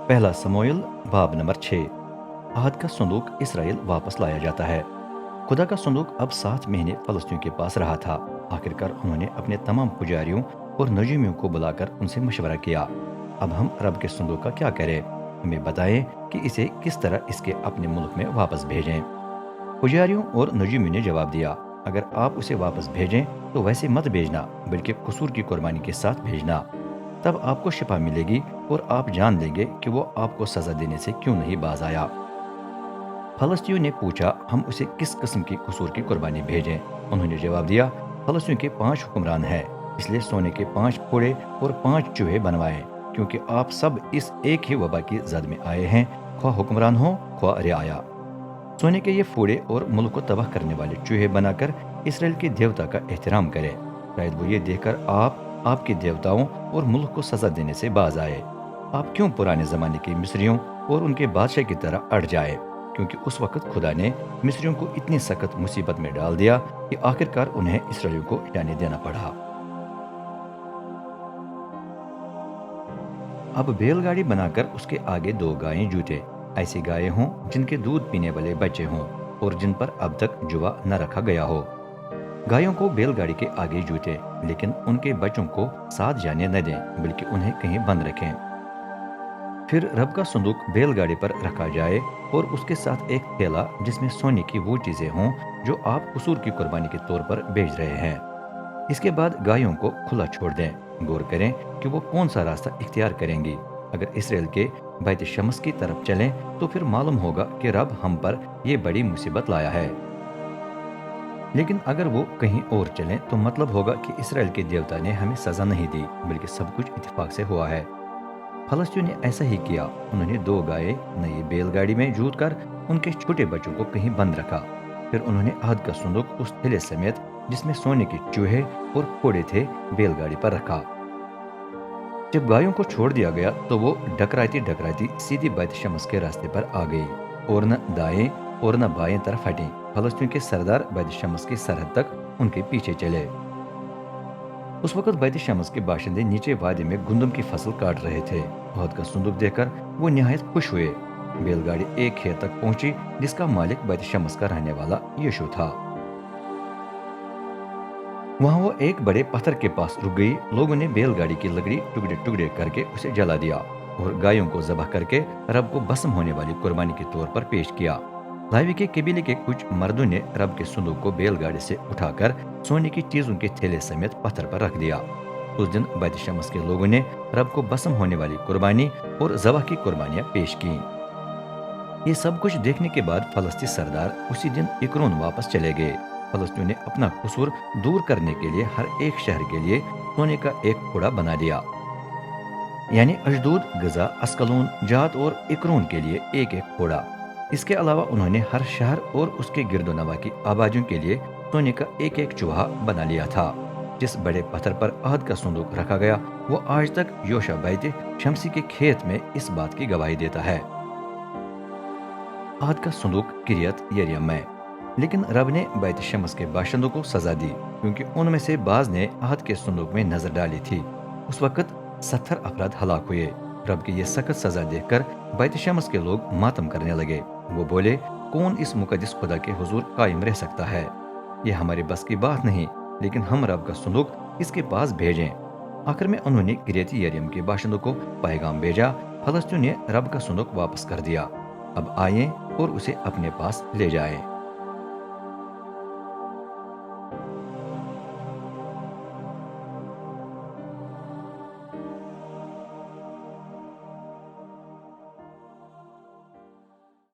पहला समूएल बाब नंबर 6। आहद का संदूक इसराइल वापस लाया जाता है। खुदा का संदूक अब 7 महीने फलस्तियों के पास रहा था। आखिरकार उन्होंने अपने तमाम पुजारियों और नजूमियों को बुलाकर उनसे मशवरा किया। अब हम रब के संदूक का क्या करें? हमें बताएं कि इसे किस तरह इसके अपने मुल्क में वापस भेजें। पुजारियों और नजूमियों ने जवाब दिया, अगर आप उसे वापस भेजें तो वैसे मत भेजना, बल्कि कसूर की कुर्बानी के साथ भेजना। तब आपको शिफा मिलेगी और आप जान लेंगे कि वो आपको सजा देने से क्यों नहीं बाज आया। फलस्तियों ने पूछा, हम उसे किस किस्म की कसूर की कुर्बानी भेजें? उन्होंने जवाब दिया, फलस्तियों के 5 हुक्मरान हैं, इसलिए सोने के 5 फोड़े और 5 चूहे बनवाएं, क्योंकि आप सब इस एक ही वबा की जद में आए हैं, ख्वाह हुक्मरान हो ख्वाह रियाया। सोने के ये फोड़े और मुल्क को तबाह करने वाले चूहे बनाकर इसराइल के देवता का एहतराम करें। शायद वो ये देखकर आपके देवताओं और मुल्क को सजा देने से बाज आए। आप क्यों पुराने जमाने के मिस्रियों और उनके बादशाह की तरह अड़ जाए? क्योंकि उस वक्त खुदा ने मिस्रियों को इतनी सख्त मुसीबत में डाल दिया कि आखिरकार उन्हें इसराइलियों को जाने देना पड़ा। अब बैलगाड़ी बनाकर उसके आगे 2 गायें जूते, ऐसी गायें हों जिनके दूध पीने वाले बच्चे हों और जिन पर अब तक जुआ न रखा गया हो। गायों को बैलगाड़ी के आगे जूते, लेकिन उनके बच्चों को साथ जाने न दें, बल्कि उन्हें कहीं बंद रखें। फिर रब का संदूक बैलगाड़ी पर रखा जाए और उसके साथ एक थैला जिसमें सोने की वो चीजें हों जो आप कसूर की कुर्बानी के तौर पर भेज रहे हैं। इसके बाद गायों को खुला छोड़ दें। गौर करें कि वो कौन सा रास्ता इख्तियार करेंगी। अगर इसराइल के बैत शमस की तरफ चलें तो फिर मालूम होगा कि रब हम पर यह बड़ी मुसीबत लाया है। लेकिन अगर वो कहीं और चलें तो मतलब होगा कि इसराइल के देवता ने हमें सजा नहीं दी, बल्कि सब कुछ इत्तेफाक से हुआ है। फलस्तियों ने ऐसा ही किया। उन्होंने 2 गायें नई बैलगाड़ी में जूत कर उनके छोटे बच्चों को कहीं बंद रखा। फिर उन्होंने अहद का संदूक उस थैले समेत जिसमें सोने के चूहे और फोड़े थे बैलगाड़ी पर रखा। जब गायों को छोड़ दिया गया तो वो डकराती डकराती सीधी बैत शमस के रास्ते पर आ गई और न दाएं और न बाएं तरफ हटी। फलस्तियों के सरदार बैत शमस की सरहद तक उनके पीछे चले। उस वक्त बैत शमस के बाशिंदे नीचे वादे में गुंदम की फसल काट रहे थे। अहद का संदूक देखकर वो निहायत खुश हुए। बैलगाड़ी एक खेत तक पहुंची जिसका मालिक बैत शमस का रहने वाला यीशु था। वहां वो एक बड़े पत्थर के पास रुक गई। लोगों ने बैलगाड़ी की लकड़ी टुकड़े टुकड़े करके उसे जला दिया और गायों को जबह करके रब को भस्म होने वाली कुर्बानी के तौर पर पेश किया। लावी के कबीले के कुछ मर्दों ने रब के संदूक को बैलगाड़ी से उठाकर सोने की चीजों के थैले समेत पत्थर पर रख दिया। उस दिन बैत शमस के लोगों ने रब को भस्म होने वाली कुर्बानी और जबह की कुर्बानियां पेश की। ये सब कुछ देखने के बाद फलस्ती सरदार उसी दिन इकरोन वापस चले गए। फलस्तियों ने अपना कसूर दूर करने के लिए हर एक शहर के लिए सोने का एक घोड़ा बना दिया, यानी अशदोद, गजा, अस्कलोन, जात और इकरोन के लिए एक एक घोड़ा। इसके अलावा उन्होंने हर शहर और उसके गिरदोनवा की आबादियों के लिए सोने का एक एक चूहा बना लिया था। जिस बड़े पत्थर पर अहद का संदूक रखा गया वो आज तक योशा बैत शमसी के खेत में इस बात की गवाही देता है। अहद का संदूक किरियत यरीम में। लेकिन रब ने बैत शमस के बाशिंदों को सजा दी, क्योंकि उनमें से बाज ने अहद के संदूक में नजर डाली थी। उस वक्त 70 अफराद हलाक हुए। रब की यह सख्त सजा देखकर बैत शमस के लोग मातम करने लगे। वो बोले, कौन इस मुकद्दस खुदा के हुजूर कायम रह सकता है? यह हमारे बस की बात नहीं, लेकिन हम रब का संदूक किसके पास भेजें? आखिर में उन्होंने किरियत यरीम के बाशिंदों को पैगाम भेजा। फलस्तीन ने रब का संदूक वापस कर दिया। अब आए और उसे अपने पास ले जाएं।